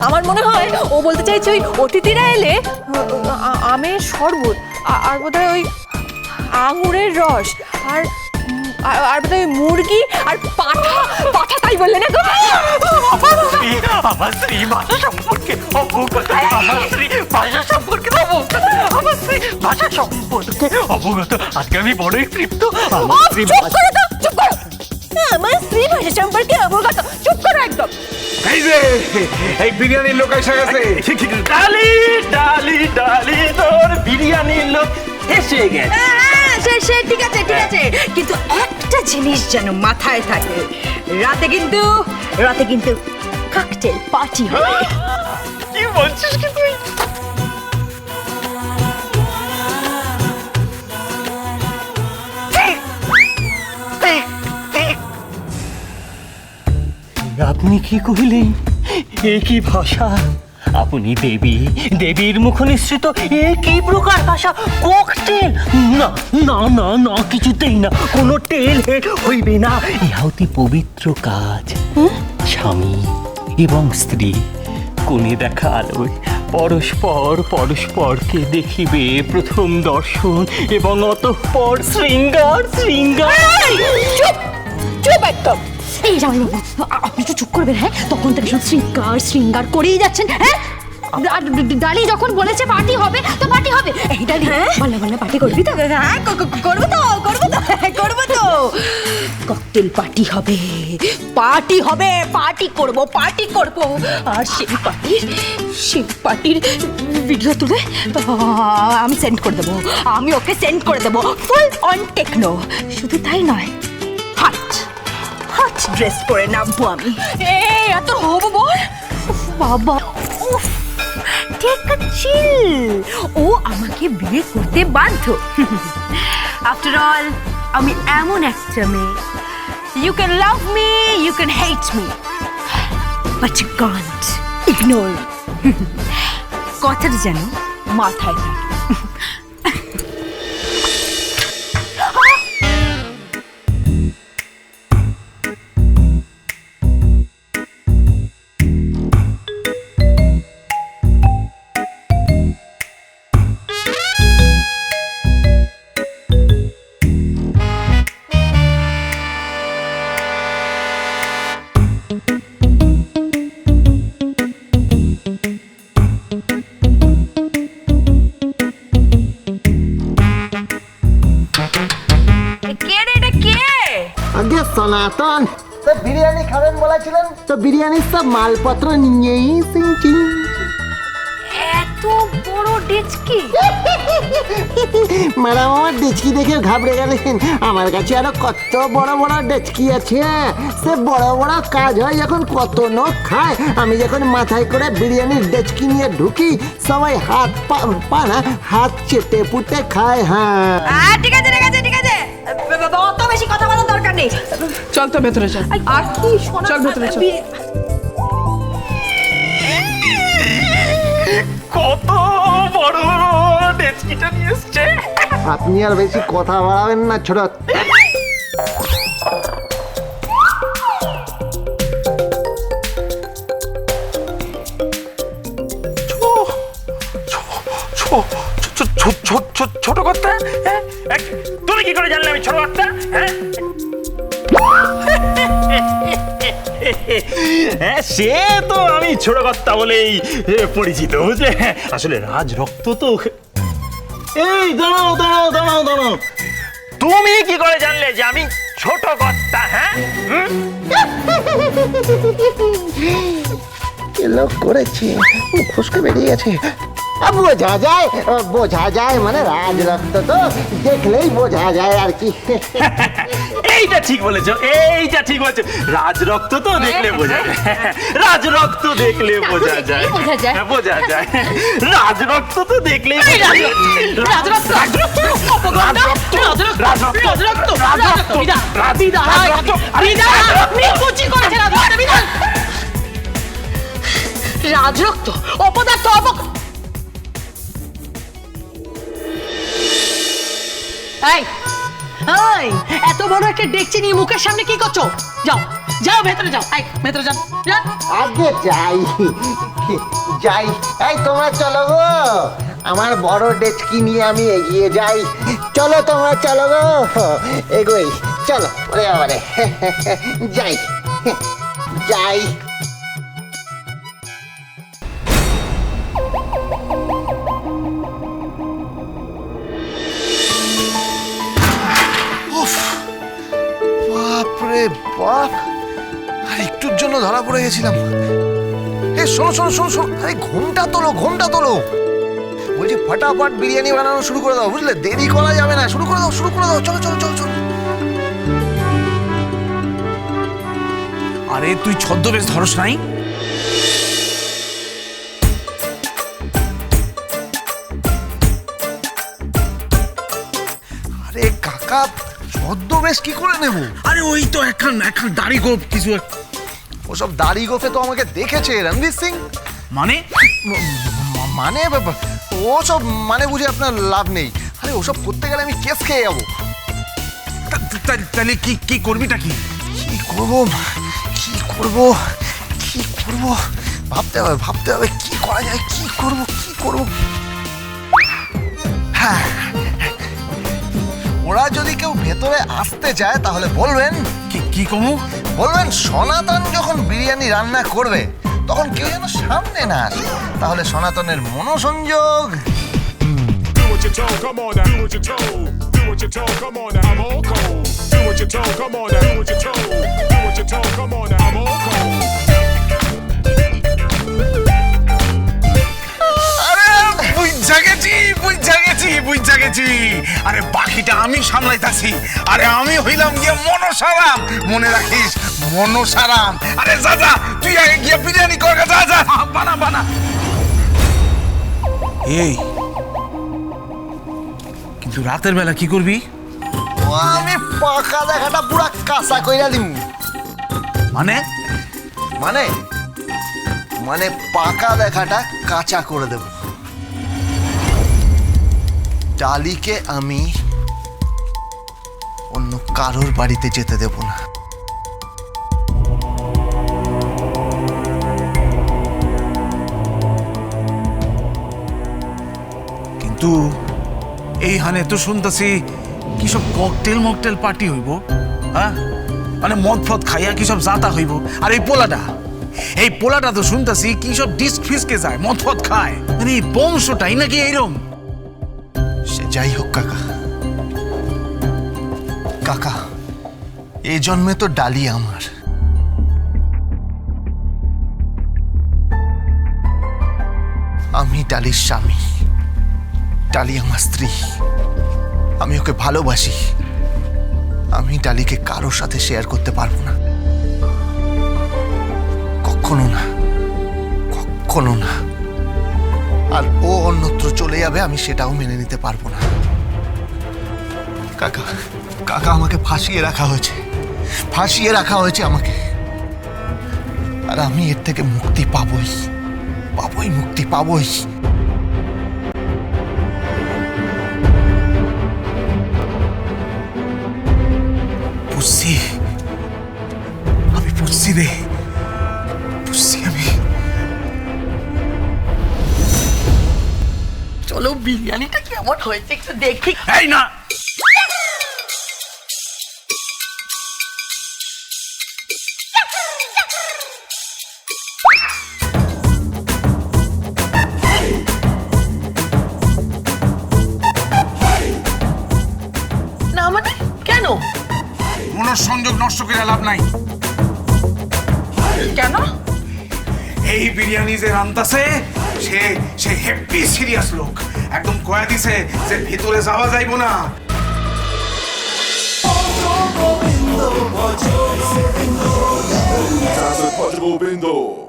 আমার মনে হয় ও বলতে চাইছে ওই অতিথিরা এলে আমের শরবত আর বোধহয় ওই আঙুরের রস আর বোধহয় মুরগি আর পাঠা পাঠা তাই বললে না গো? আমার স্ত্রী ভাষা সম্পর্কে অবগত, আমার স্ত্রী ভাষা সম্পর্কে অবগত, আমার স্ত্রী ভাষা সম্পর্কে অবগত। আজকে আমি বড়ই তৃপ্ত। আমার স্ত্রী চুপ করো তো, চুপ করো। আমার স্ত্রী ভাষা সম্পর্কে অবগত, চুপ করো একদম। এই যে এই বিরিয়ানির লোক এসে গেছে। ডালি ডালি ডালি তোর বিরিয়ানির লোক এসে গেছে। সে ঠিক আছে ঠিক আছে, কিন্তু একটা জিনিস যেন মাথায় থাকে, রাতে কিন্তু ককটেল পার্টি হবে। কি বলছিস কি তুই? আপনি কি কহিলেন? এ কি ভাষা? আপনি দেবী, দেবীর মুখ নিঃসৃত এ কি প্রকার ভাষা? ককটেল? না না না না, কিছুতেই না, কোনো টেল হেড হইবে না। ইহা অতি পবিত্র কাজ। স্বামী এবং স্ত্রী কোণে দেখা আলোয় পরস্পরকে দেখিবে প্রথম দর্শন এবং অতঃপর শৃঙ্গার। চুপ চুপ একদম। এই জামাইবাবু, আপনি তো চুপ করবেন। হ্যাঁ, তখন থেকে শুধু শৃঙ্গার করেই যাচ্ছেন। হ্যাঁ, ডালি যখন বলেছে পার্টি হবে তো পার্টি হবে। এই ডালি, বলনা পার্টি করবি তো? হ্যাঁ, করবো তো ককটেল পার্টি হবে, পার্টি করবো। আর সেই পার্টির ভিডিও তুলে আমি সেন্ড করে দেবো, আমি ওকে সেন্ড করে দেবো, ফুল অন টেকনো। শুধু তাই নয়, হট ড্রেস পরে নামবো আমি। এত হবো বল বাবা। টেক আ চিল, ও আমাকে বিয়ে করতে বাধ্য। আফটার অল আমি এমন একটা মেয়ে, you can love me, you can hate me, but you can't ignore. কথাটা যেন মাথায় থাকে। সনাতন তো বিরিয়ানি খাবেন বলেছিলেন, তো বিরিয়ানির সব মালপত্র নিয়েই এসেছি। এত বড় ডেচকি? ম্যাডাম, আমার ডেচকি দেখে ঘাবড়ে গেলেন? আমার কাছে আরো কত বড় বড় ডেচকি আছে। সে বড় বড় কাজ হয় যখন কত লোক খায়। আমি যখন মাথায় করে বিরিয়ানির ডেচকি নিয়ে ঢুকি, সবাই হাত চেটে পুটে খায়। হ্যাঁ, ঠিক আছে অত বেশি কথা বলার দরকার নেই। চল তো ভেতরে চল। আর কি শোনা, চল ভেতরে চল। কত বড় ডেচকিটা নিয়ে এসছে। আপনি আর বেশি কথা বাড়াবেন না ছোট। ছোট কর্তা? তুমি কি করে জানলে আমি ছোট কর্তা? হ্যাঁ, সে তো আমি ছোট কর্তা বলেই পরিচিত, বুঝলে। আসলে রাজ রক্ত তো। এই দাঁড়াও, তুমি কি করে জানলে যে আমি ছোট কর্তা? হ্যাঁ, লোক করেছে, খুশকে বেরিয়ে গেছে। বোঝা যায় মানে রাজ রক্ত তো দেখলেই বোঝা যায় আর কি। এইটা ঠিক বলেছো। রাজ রক্ত তো দেখলে বোঝা যায়, রাজ রক্ত দেখলে বোঝা যায়। রাজ রক্ত তো দেখলে রাজরক্ত অপদার্থ এত বড় একটা ডেকচি নিয়ে মুখের সামনে কি করছো? যাও যাও ভেতরে যাও, আই ভেতরে যাও, যাও। আগে যাই যাই। এই তোমরা চলো গো, আমার বড় ডেচকি নিয়ে আমি এগিয়ে যাই। চলো তোমরা চলো গো, এগোই চলো। ওরে বাবারে, যাই যাই। বাপরে বাপ, আর একটুর জন্য ধরা পড়ে গেছিলাম। এ শোনো শোনো শোনো শোনো, আরে ঘোমটা তোলো, ঘোমটা তোলো। বলছি ফটাফট বিরিয়ানি বানানো শুরু করে দাও, বুঝলে? দেরি করা যাবে না, শুরু করে দাও, শুরু করে দাও। চলো চলো চলো চলো। আরে তুই ছদ্মবেশ ধরস নাই? আরে কাকা, ছদ্মবেশ কি করে নেব? আরে ওই তো একখান দাড়ি গোপ কিছু ওসব দাড়ি গোফে তো আমাকে দেখেছে রণবীর সিং। মানে মানে ওসব মানে বুঝে আপনার লাভ নেই। আরে ওসব করতে গেলে আমি কেস খেয়ে যাবো। তাহলে কি কি করবিটা কি? কি করব কি করব কি করব, ভাবতে হবে কি করা যায়, কি করব কি করব। হ্যাঁ, ওরা যদি কেউ ভেতরে আসতে চায় তাহলে বলবেন, কি কি কমু? বলবেন সনাতন যখন বিরিয়ানি রান্না করবে তখন কেউ যেন সামনে না আসে। তাহলে সনাতনের মনোসংযোগ। Do what you're told, come on now. Do what you're told. Do what you're told, come on now. I'm all cold. Do what you're told, come on now. Do what you're told. Do what you're told, come on now. I'm all cold. আরে বুঝা গেছি। আরে বাকিটা আমি সামলাইতাছি। আরে আমি হইলাম গিয়ে মনসারাম, মনে রাখিস মনসারাম। আরে যা যা, তুই আগে গিয়ে বিরিয়ানি কর, যা যা, বানা। এই কিন্তু রাতের বেলা কি করবি? ও আমি পাকা দেখাটা পুরা কাঁচা কইরা দিম। মানে মানে মানে পাকা দেখাটা কাঁচা করে দেব। ডালিকে আমি অন্য কারোর বাড়িতে যেতে দেব না। কিন্তু এই হানে তো শুনতেছি কি সব ককটেল পার্টি হইব, হ্যাঁ? মানে মদ ফদ খাইয়া কি সব জাতা হইব। আর এই পোলাটা তো শুনতেছি কি সব ডিস্ক ফিসকে যায়, মদ ফদ খায়। মানে এই বংশটাই নাকি এইরকম। সে যাই হোক কাকা, কাকা এই জন্মে তো ডালি আমার। আমি ডালির স্বামী, ডালি আমার স্ত্রী। আমি ওকে ভালোবাসি। আমি ডালিকে কারোর সাথে শেয়ার করতে পারবো না, কখনো না, কখনো না। আর ও অন্যত্র চলে যাবে, আমি সেটাও মেনে নিতে পারবো না। কাকা কাকা আমাকে ফাঁসিয়ে রাখা হয়েছে আমাকে। আর আমি এর থেকে মুক্তি মুক্তি পাবই। বুঝছি, আমি বুঝছি রে, বুঝছি আমি। চলো বিরিয়ানিটা কেমন হয়েছে একটু দেখি। এই না, না মানে কেন মনঃসংযোগ নষ্ট করে লাভ নাই। কেন? এই বিরিয়ানি যে রান্তাছে সে হেভি সিরিয়াস লোক। একদম কয়া দিছে যে ভিতরে যাওয়া যাইব না। Casa Quadro Bindo.